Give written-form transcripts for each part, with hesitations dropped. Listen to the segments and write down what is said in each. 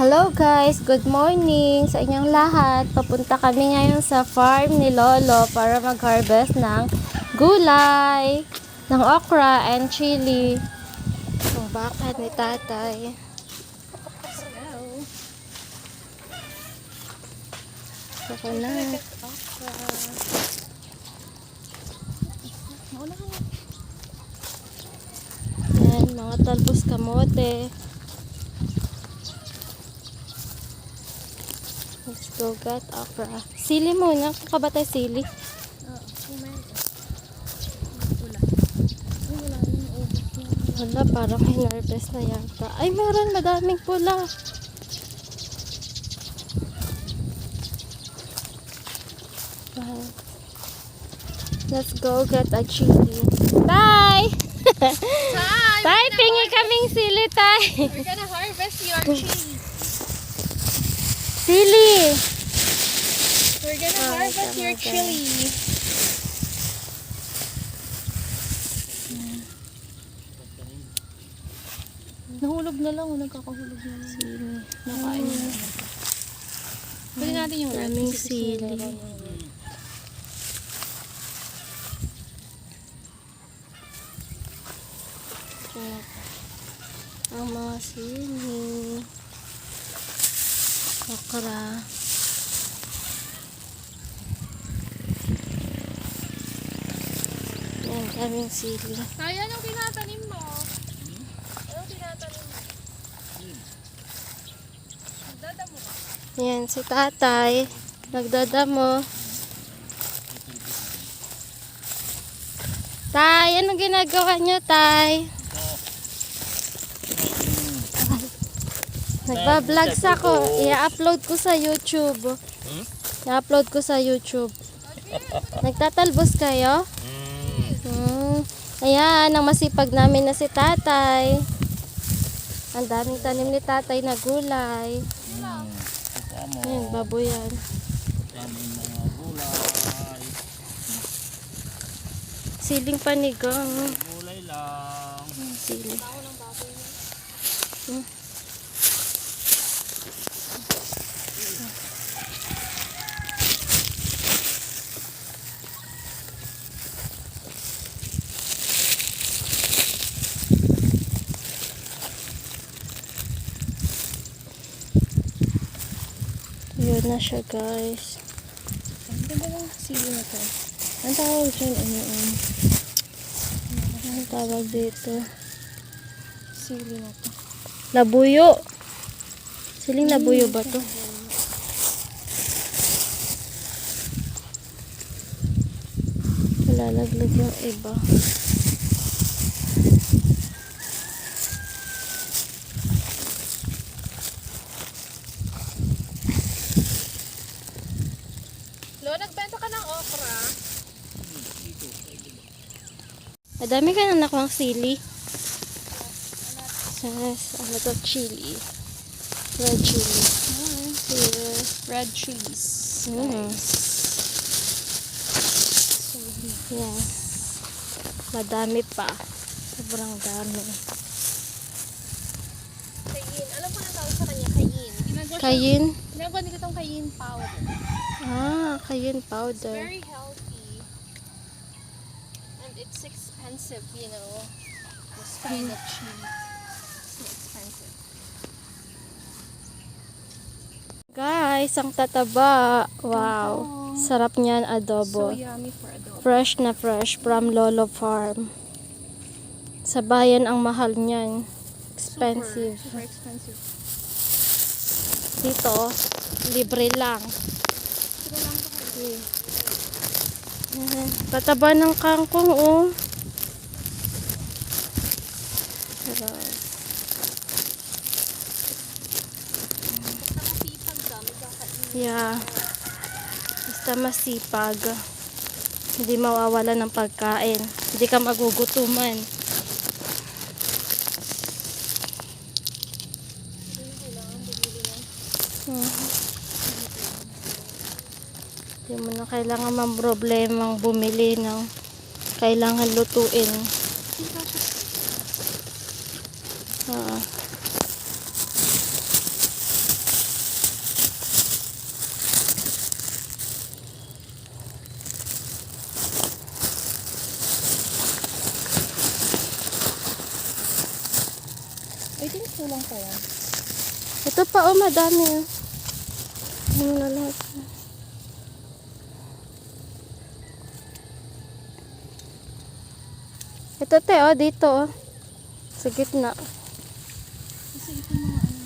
Hello guys, good morning sa inyong lahat. Papunta kami ngayon sa farm ni Lolo para mag-harvest ng gulay, ng okra and chili. Ang baka ni tatay. Saka na. Yan, mga talbos kamote. Let's go get okra. Sili muna. Kung ka ba tayo sili? Wala, parang hinarvest na yata. Ay, meron. Madaming pula. Let's go get a chili. Tay! Hi! Tay, pingi kaming sili, tay. We're gonna harvest your chili. Sili! We're gonna harvest your chili. Nahulog na lang, nagkakahulog na lang. Sili. Nakain na. Pwede natin yung Daming sili. Ang mga sili. Okra. Yan, daming sili. Kaya, anong tinatanim mo? Anong tinatanim mo? Nagdadamo ka? Yan, si tatay. Nagdadamo. Tay, anong ginagawa niyo, tay? Nagbablog ako. I-upload ko sa YouTube. I-upload ko sa YouTube. Nagtatalbos kayo? Ayan, ang masipag namin na si tatay. Ang daming tanim ni tatay na gulay. Ayan, baboy yan. Siling panigang. Gulay lang. Sili. Yun na siya, guys. Ang ganda ng sili na to. Ang tawag dyan, ang tawag dito? Sili na to. Labuyo. Siling labuyo ba to? Malalaglag yung iba. Lo, nagbenta ka ng okra? Madami ka na nakuhang sili. Yes, a lot of chili. Red chili. Here. Red cheese. Yes. Madami pa. Sobrang dami. Kayin. Alam ko na tawag sa kanya, kayin. Kayin? Ginagawa nila itong kayin powder. Ah, kayin It's powder. very healthy. And it's expensive, you know. This kind of cheese. It's expensive. Guys, ang tataba. Wow. Sarap niyan So adobo. yummy for adobo. Fresh na fresh from Lolo Farm. Sa bayan ang mahal niyan. Expensive. Super expensive. Dito, libre lang. Ayan. Tataba ng kangkong, oh. Sarap. Yeah. Basta masipag. Hindi mawawala ng pagkain. Hindi ka magugutuman. Hindi mo na kailangan mamroblemang bumili ng kailangan lutuin. pa yan. Ito pa, oh, madami. Oh. Ano na lahat. Ito, te, oh, dito, oh. Sa gitna. Kasi ito mga ano.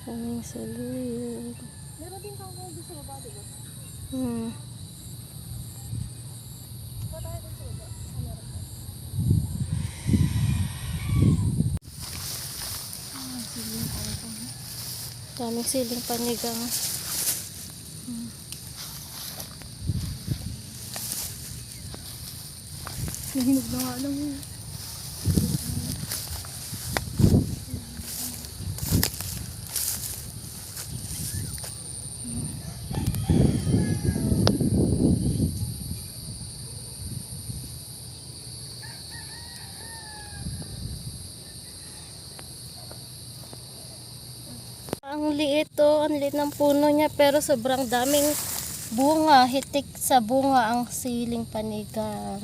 Aming saluyot. Meron din kang doon sa baba, diba? Hmm. Ba tayo doon sa baba? Ah, meron pa. Siling ano pa. Daming siling panigang. Nahinog na nga lang yun. Ang liit, oh. Ang liit ng puno niya, pero sobrang daming bunga. Hitik sa bunga ang siling panigang.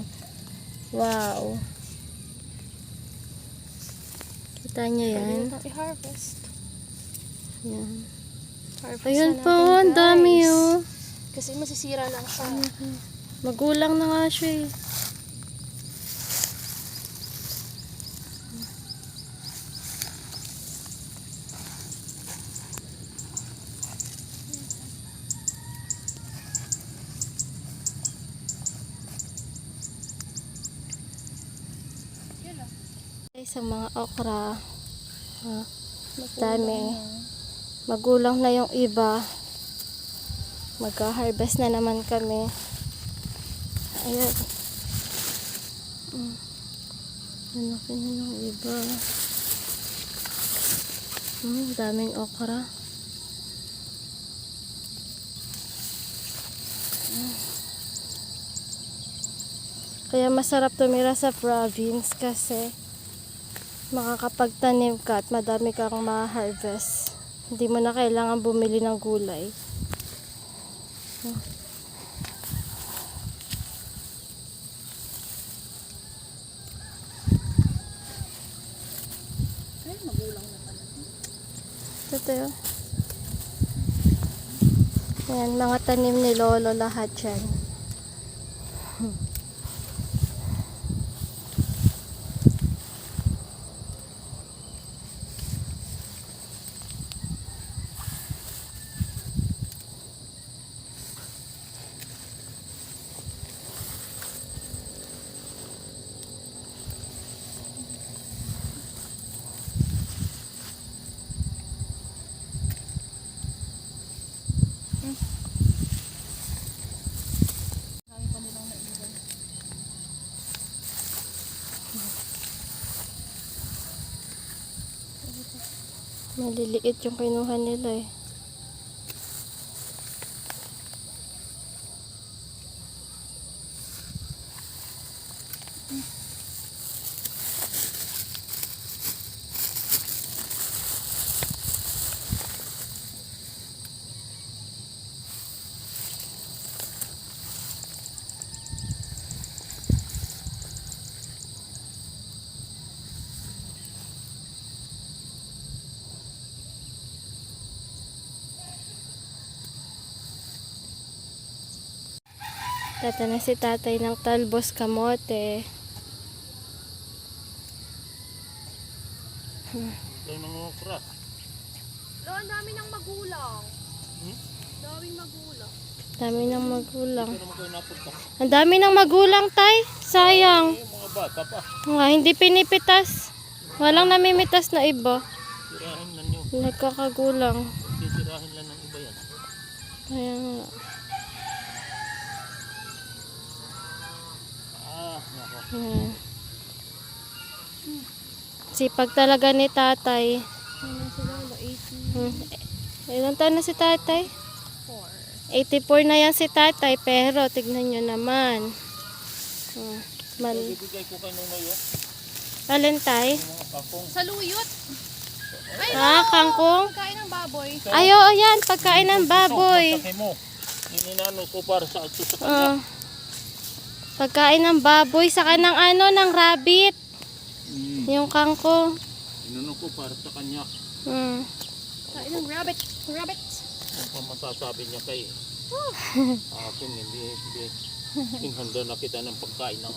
Wow. Kita niyo yan? Pwede na i-harvest. Yan. Harvest Ayun na pa, natin, oh. Ang dami, guys. oh. Kasi masisira lang siya. Magulang na nga siya, eh. Sa mga okra, dami. Magulang na yung iba. Magka-harvest na naman kami. Ayan. Laki na ng iba. Daming okra. Kaya masarap tumira sa province kasi makakapagtanim ka at madami kang ma-harvest. Hindi mo na kailangan bumili ng gulay. Ay, magulang na pala. Ito yun. Ayan, mga tanim ni Lolo lahat yan. Dami pa nilang naiwan. Maliliit yung kinuha nila eh. Tatanim si tatay ng talbos kamote. Lang ng okra. Lo, ang dami ng magulang. Hmm? Daming magulang. Dami ng magulang. Pero naman kayo napunta. Ang dami ng magulang, tay. Sayang. Mga bata pa. Nga, hindi pinipitas. Walang namimitas na iba. Tirahin lang nyo. Nagkakagulang. Titirahin lang ng iba yan. Kaya nga. Ah, nako. Ayan. Sipag talaga ni tatay. Ano sila? 80. Ilang taon na si tatay? 4. 84 na yan si tatay, pero tignan nyo naman. Ibigay ko kay Nunoy yun. Alin tay? Yung mga kakong. Saluyot. Ay, Kangkong. pagkain ng baboy. Ay, oo yan, pagkain ng baboy. Masakay mo. Ininano ko para sa ato sa kanya. Oh. Pagkain ng baboy, saka ng ng rabbit. Yung kangkong. Inano ko para sa kanya. Pagkain ng rabbit. Rabbit. Ang pamasasabi niya kay akin, hindi inhanda na kita ng pagkain ng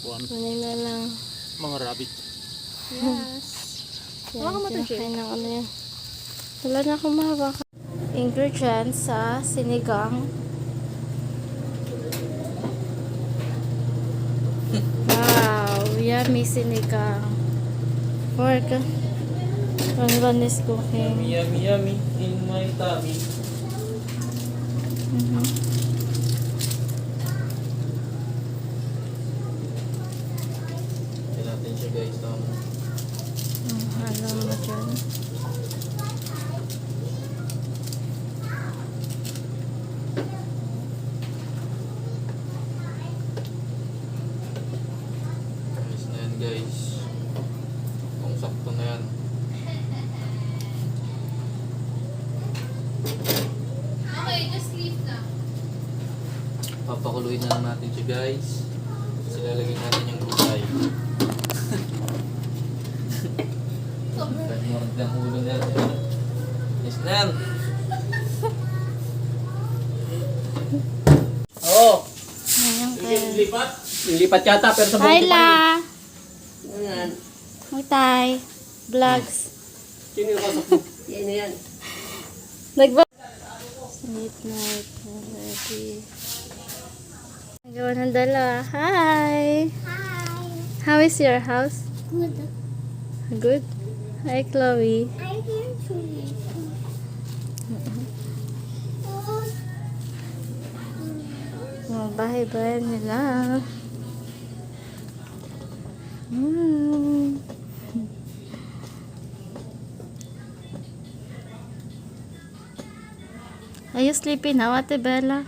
kuwan, Kunin na lang. mga rabbit. Yes. Yan, Hawakan mo to, Jay. kinakain ng yan. Wala na akong mahawak. Ingredients sa sinigang. Wow, yummy sinigang. Pork. Ron is cooking. Yummy, yummy in my tummy. Tignan natin siya guys. Alam mo dyan. Ayos na yan guys. Kung sakto na yan. Okay, just leave na. Papakuluin na lang natin siya guys. Tapos ilalagay natin yung gulay. Pag-morag ng ulo natin. Yes na yan. Oo. Ayan kayo. Lipat. Lipat yata pero sa Hi, buti La! Yan. Hi, Tay. Vlogs. Sino yung kasok mo? Yan yan. Nagba... Sleep night already. Nagawa ng dala. Hi! Hi. How is your house? Good. Good? Hi, Chloe. I'm here to eat. Oh, bahay-bahay nila. Are you sleeping now, Ate Bella?